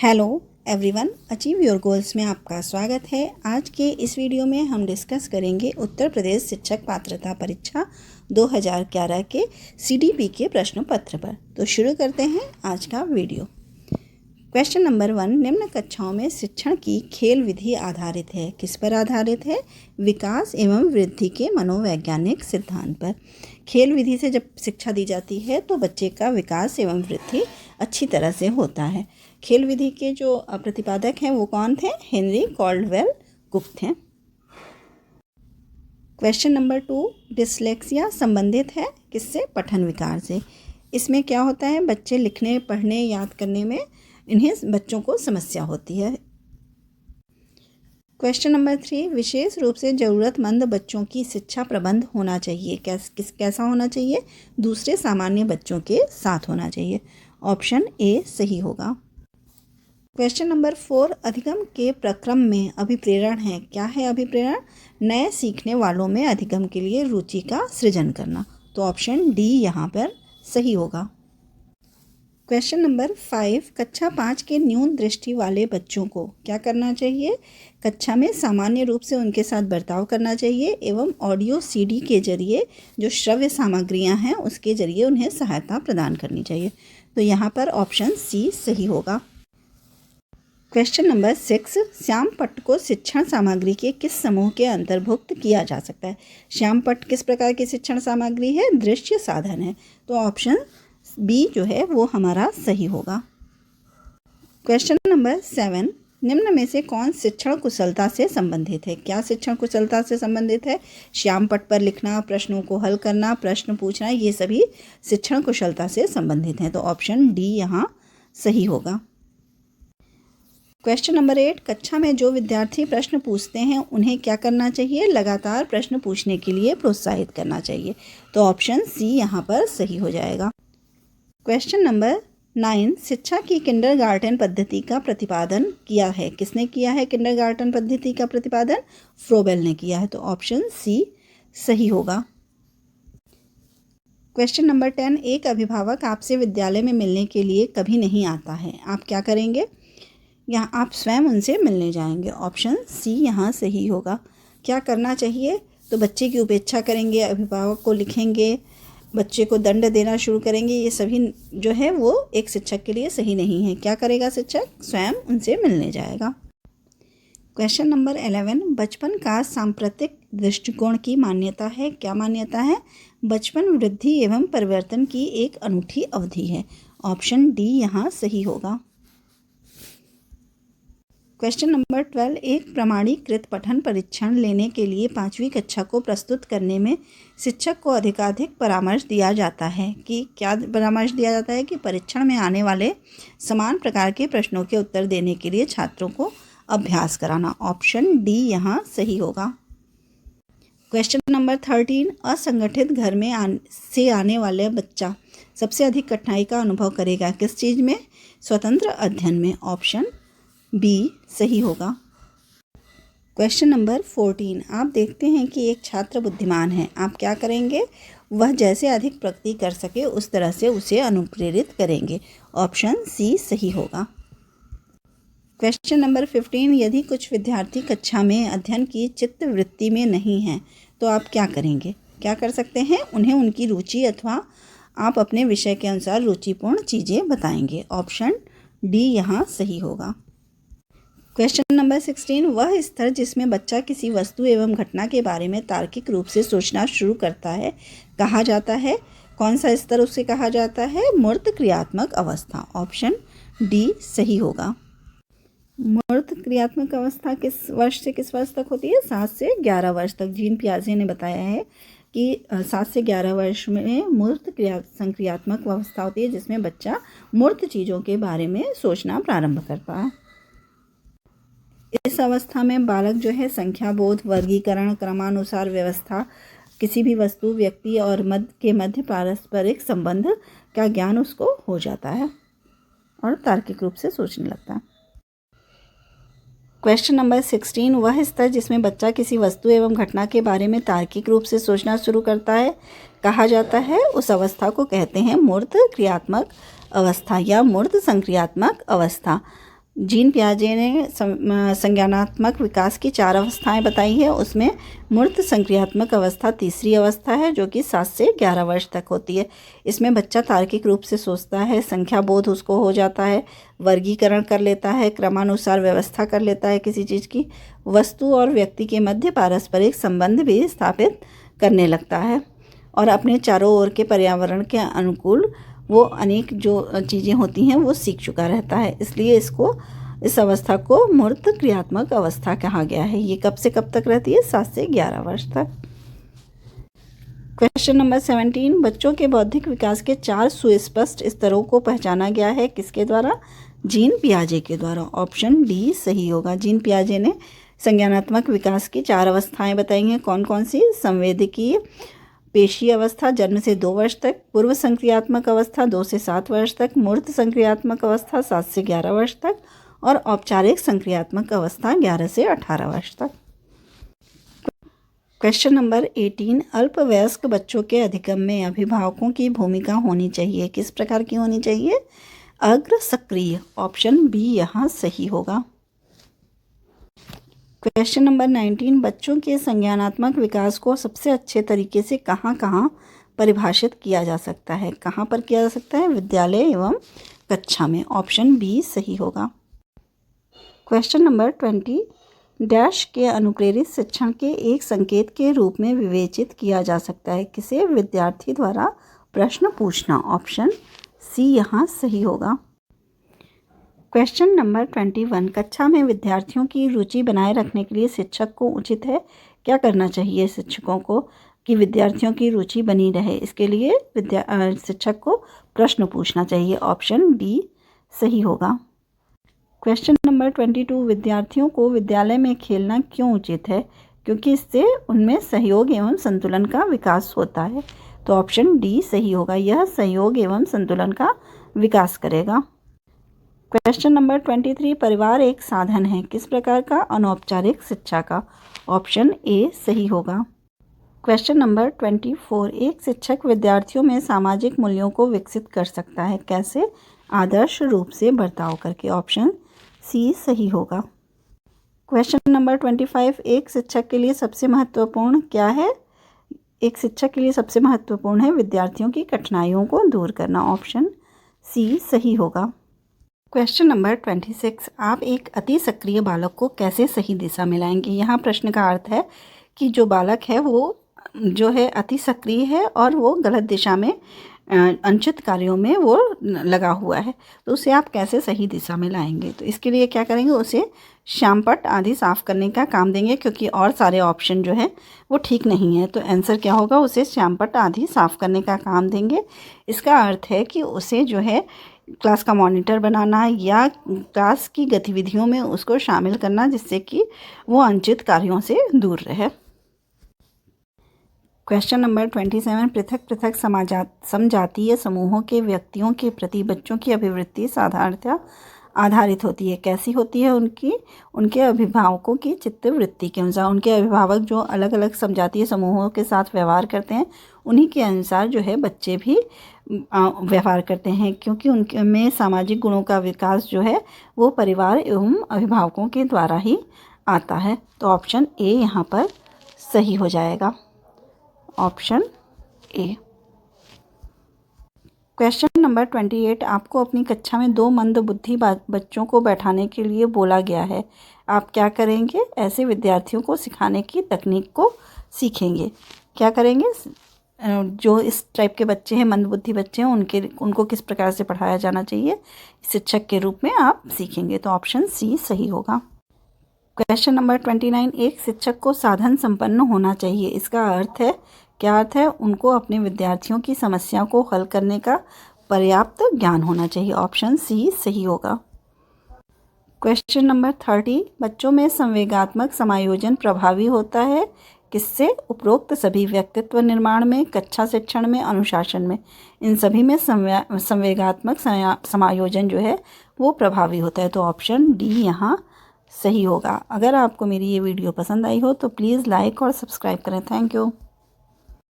Hello everyone, achieve your goals में आपका स्वागत है। आज के इस वीडियो में हम डिस्कस करेंगे उत्तर प्रदेश शिक्षक पात्रता परीक्षा 2011 के सीडीपी के प्रश्न पत्र पर। तो शुरू करते हैं आज का वीडियो। क्वेश्चन नंबर 1, निम्न कक्षाओं में शिक्षण की खेल विधि आधारित है। किस पर आधारित है? विकास एवं वृद्धि के मनोवैज्ञानिक सिद्धांत पर। खेल विधि से जब शिक्षा दी जाती है तो बच्चे का विकास एवं वृद्धि अच्छी तरह से होता है। खेल विधि के जो प्रतिपादक हैं वो कौन थे? हेनरी कॉल्डवेल गुप्त हैं। क्वेश्चन नंबर 2, डिसलेक्सिया संबंधित है किससे? पठन विकार से। इसमें क्या होता है? बच्चे लिखने, पढ़ने, याद करने में इन्हें बच्चों को समस्या होती है। क्वेश्चन नंबर 3, विशेष रूप से ज़रूरतमंद बच्चों की शिक्षा प्रबंध होना चाहिए। कैसा होना चाहिए? दूसरे सामान्य बच्चों के साथ होना चाहिए। ऑप्शन ए सही होगा। क्वेश्चन नंबर 4, अधिगम के प्रक्रम में अभिप्रेरण है। क्या है अभिप्रेरण? नए सीखने वालों में अधिगम के लिए रुचि का सृजन करना। तो ऑप्शन डी यहाँ पर सही होगा। क्वेश्चन नंबर 5, कक्षा 5 के न्यून दृष्टि वाले बच्चों को क्या करना चाहिए? कक्षा में सामान्य रूप से उनके साथ बर्ताव करना चाहिए एवं ऑडियो सीडी के जरिए जो श्रव्य सामग्रियां हैं उसके जरिए उन्हें सहायता प्रदान करनी चाहिए। तो यहाँ पर ऑप्शन सी सही होगा। क्वेश्चन नंबर 6, श्याम पट्ट को शिक्षण सामग्री के किस समूह के अंतर्भुक्त किया जा सकता है? श्याम पट्ट किस प्रकार की शिक्षण सामग्री है? दृश्य साधन है। तो ऑप्शन बी जो है वो हमारा सही होगा। क्वेश्चन नंबर 7, निम्न में से कौन शिक्षण कुशलता से संबंधित है? क्या शिक्षण कुशलता से संबंधित है? श्याम पट्ट पर लिखना, प्रश्नों को हल करना, प्रश्न पूछना, ये सभी शिक्षण कुशलता से संबंधित हैं। तो ऑप्शन डी यहाँ सही होगा। क्वेश्चन नंबर 8, कक्षा में जो विद्यार्थी प्रश्न पूछते हैं उन्हें क्या करना चाहिए? लगातार प्रश्न पूछने के लिए प्रोत्साहित करना चाहिए। तो ऑप्शन सी यहाँ पर सही हो जाएगा। क्वेश्चन नंबर 9, शिक्षा की किंडरगार्टन पद्धति का प्रतिपादन किया है। किसने किया है किंडरगार्टन पद्धति का प्रतिपादन? फ्रोबेल ने किया है। तो ऑप्शन सी सही होगा। क्वेश्चन नंबर 10, एक अभिभावक आपसे विद्यालय में मिलने के लिए कभी नहीं आता है। आप क्या करेंगे? यहाँ आप स्वयं उनसे मिलने जाएंगे। ऑप्शन सी यहाँ सही होगा। क्या करना चाहिए? तो बच्चे की उपेक्षा करेंगे, अभिभावक को लिखेंगे, बच्चे को दंड देना शुरू करेंगे। ये सभी जो है वो एक शिक्षक के लिए सही नहीं है। क्या करेगा शिक्षक? स्वयं उनसे मिलने जाएगा। क्वेश्चन नंबर 11, बचपन का सांप्रतिक दृष्टिकोण की मान्यता है। क्या मान्यता है? बचपन वृद्धि एवं परिवर्तन की एक अनूठी अवधि है। ऑप्शन डी यहाँ सही होगा। क्वेश्चन नंबर 12, एक प्रमाणीकृत पठन परीक्षण लेने के लिए 5वीं कक्षा को प्रस्तुत करने में शिक्षक को अधिकाधिक परामर्श दिया जाता है कि क्या परामर्श दिया जाता है? कि परीक्षण में आने वाले समान प्रकार के प्रश्नों के उत्तर देने के लिए छात्रों को अभ्यास कराना। ऑप्शन डी यहाँ सही होगा। क्वेश्चन नंबर 13, असंगठित घर में से आने वाले बच्चा सबसे अधिक कठिनाई का अनुभव करेगा किस चीज़ में? स्वतंत्र अध्ययन में। ऑप्शन बी सही होगा। क्वेश्चन नंबर 14, आप देखते हैं कि एक छात्र बुद्धिमान है। आप क्या करेंगे? वह जैसे अधिक प्रगति कर सके उस तरह से उसे अनुप्रेरित करेंगे। ऑप्शन सी सही होगा। क्वेश्चन नंबर 15, यदि कुछ विद्यार्थी कक्षा में अध्ययन की चित्त वृत्ति में नहीं हैं तो आप क्या करेंगे? क्या कर सकते हैं? उन्हें उनकी रुचि अथवा आप अपने विषय के अनुसार रुचिपूर्ण चीज़ें बताएंगे। ऑप्शन डी यहाँ सही होगा। क्वेश्चन नंबर 16, वह स्तर जिसमें बच्चा किसी वस्तु एवं घटना के बारे में तार्किक रूप से सोचना शुरू करता है कहा जाता है? कौन सा स्तर उसे कहा जाता है? मूर्त क्रियात्मक अवस्था। ऑप्शन डी सही होगा। मूर्त क्रियात्मक अवस्था किस वर्ष से किस वर्ष तक होती है? 7 से 11 वर्ष तक। जीन पियाजे ने बताया है कि 7 से 11 वर्ष में मूर्त संक्रियात्मक अवस्था होती है जिसमें बच्चा मूर्त चीज़ों के बारे में सोचना प्रारंभ करता है। इस अवस्था में बालक जो है संख्या बोध, वर्गीकरण, क्रमानुसार व्यवस्था, किसी भी वस्तु, व्यक्ति और के मध्य पारस्परिक संबंध का ज्ञान उसको हो जाता है और तार्किक रूप से सोचने लगता है। क्वेश्चन नंबर 16, वह स्तर जिसमें बच्चा किसी वस्तु एवं घटना के बारे में तार्किक रूप से सोचना शुरू करता है कहा जाता है? उस अवस्था को कहते हैं मूर्त क्रियात्मक अवस्था या मूर्त संक्रियात्मक अवस्था। जीन पियाजे ने संज्ञानात्मक विकास की 4 अवस्थाएं बताई है। उसमें मूर्त संक्रियात्मक अवस्था तीसरी अवस्था है, जो कि 7 से 11 वर्ष तक होती है। इसमें बच्चा तार्किक रूप से सोचता है, संख्या बोध उसको हो जाता है, वर्गीकरण कर लेता है, क्रमानुसार व्यवस्था कर लेता है किसी चीज़ की, वस्तु और व्यक्ति के मध्य पारस्परिक संबंध भी स्थापित करने लगता है, और अपने चारों ओर के पर्यावरण के अनुकूल वो अनेक जो चीज़ें होती हैं वो सीख चुका रहता है। इसलिए इस अवस्था को मूर्त क्रियात्मक अवस्था कहा गया है। ये कब से कब तक रहती है? 7 से 11 वर्ष तक। क्वेश्चन नंबर 17, बच्चों के बौद्धिक विकास के 4 सुस्पष्ट स्तरों को पहचाना गया है किसके द्वारा? जीन पियाजे के द्वारा। ऑप्शन डी सही होगा। जीन पियाजे ने संज्ञानात्मक विकास की 4 अवस्थाएं बताई हैं। कौन कौन सी? संवेदकीय पेशी अवस्था जन्म से 2 वर्ष तक, पूर्व संक्रियात्मक अवस्था 2 से 7 वर्ष तक, मूर्त संक्रियात्मक अवस्था 7 से 11 वर्ष तक, और औपचारिक संक्रियात्मक अवस्था 11 से 18 वर्ष तक। क्वेश्चन नंबर 18, अल्पवयस्क बच्चों के अधिगम में अभिभावकों की भूमिका होनी चाहिए। किस प्रकार की होनी चाहिए? अग्र सक्रिय। ऑप्शन बी यहाँ सही होगा। क्वेश्चन नंबर 19, बच्चों के संज्ञानात्मक विकास को सबसे अच्छे तरीके से कहाँ कहाँ परिभाषित किया जा सकता है? कहाँ पर किया जा सकता है? विद्यालय एवं कक्षा में। ऑप्शन बी सही होगा। क्वेश्चन नंबर 20, डैश के अनुप्रेरित शिक्षण के एक संकेत के रूप में विवेचित किया जा सकता है किसे? विद्यार्थी द्वारा प्रश्न पूछना। ऑप्शन सी यहाँ सही होगा। क्वेश्चन नंबर 21, कक्षा में विद्यार्थियों की रुचि बनाए रखने के लिए शिक्षक को उचित है क्या करना चाहिए? शिक्षकों को कि विद्यार्थियों की रुचि बनी रहे, इसके लिए शिक्षक को प्रश्न पूछना चाहिए। ऑप्शन डी सही होगा। क्वेश्चन नंबर 22, विद्यार्थियों को विद्यालय में खेलना क्यों उचित है? क्योंकि इससे उनमें सहयोग एवं संतुलन का विकास होता है। तो ऑप्शन डी सही होगा। यह सहयोग एवं संतुलन का विकास करेगा। क्वेश्चन नंबर 23, परिवार एक साधन है किस प्रकार का? अनौपचारिक शिक्षा का। ऑप्शन ए सही होगा। क्वेश्चन नंबर 24, एक शिक्षक विद्यार्थियों में सामाजिक मूल्यों को विकसित कर सकता है कैसे? आदर्श रूप से बर्ताव करके। ऑप्शन सी सही होगा। क्वेश्चन नंबर 25, एक शिक्षक के लिए सबसे महत्वपूर्ण क्या है? एक शिक्षक के लिए सबसे महत्वपूर्ण है विद्यार्थियों की कठिनाइयों को दूर करना। ऑप्शन सी सही होगा। क्वेश्चन नंबर 26, आप एक अति सक्रिय बालक को कैसे सही दिशा में लाएंगे? यहाँ प्रश्न का अर्थ है कि जो बालक है वो जो है अति सक्रिय है और वो गलत दिशा में अनुचित कार्यों में वो लगा हुआ है, तो उसे आप कैसे सही दिशा में लाएंगे? तो इसके लिए क्या करेंगे? उसे श्यामपट्ट आदि साफ़ करने का काम देंगे, क्योंकि और सारे ऑप्शन जो है वो ठीक नहीं है। तो आंसर क्या होगा? उसे श्यामपट्ट आदि साफ़ करने का काम देंगे। इसका अर्थ है कि उसे जो है क्लास का मॉनिटर बनाना या क्लास की गतिविधियों में उसको शामिल करना, जिससे कि वो अनुचित कार्यों से दूर रहे। क्वेश्चन नंबर 27, पृथक पृथक समजातीय समूहों के व्यक्तियों के प्रति बच्चों की अभिवृत्ति साधारणतः आधारित होती है। कैसी होती है? उनके अभिभावकों की चित्तवृत्ति के अनुसार। उनके अभिभावक जो अलग अलग समजातीय समूहों के साथ व्यवहार करते हैं, उन्हीं के अनुसार जो है बच्चे भी व्यवहार करते हैं, क्योंकि उनके में सामाजिक गुणों का विकास जो है वो परिवार एवं अभिभावकों के द्वारा ही आता है। तो ऑप्शन ए यहाँ पर सही हो जाएगा। Option A. क्वेश्चन नंबर 28, आपको अपनी कक्षा में 2 मंदबुद्धि बच्चों को बैठाने के लिए बोला गया है, आप क्या करेंगे? ऐसे विद्यार्थियों को सिखाने की तकनीक को सीखेंगे। क्या करेंगे? जो इस टाइप के बच्चे हैं, मंदबुद्धि बच्चे हैं, उनको किस प्रकार से पढ़ाया जाना चाहिए शिक्षक के रूप में आप सीखेंगे। तो ऑप्शन सी सही होगा। क्वेश्चन नंबर 29, एक शिक्षक को साधन संपन्न होना चाहिए, इसका अर्थ है क्या? अर्थ है उनको अपने विद्यार्थियों की समस्या को हल करने का पर्याप्त ज्ञान होना चाहिए। ऑप्शन सी सही होगा। क्वेश्चन नंबर 30, बच्चों में संवेगात्मक समायोजन प्रभावी होता है किससे? उपरोक्त सभी व्यक्तित्व निर्माण में, कक्षा शिक्षण में, अनुशासन में, इन सभी में संवेगात्मक समायोजन जो है वो प्रभावी होता है। तो ऑप्शन डी यहाँ सही होगा। अगर आपको मेरी ये वीडियो पसंद आई हो तो प्लीज़ लाइक और सब्सक्राइब करें। Thank you.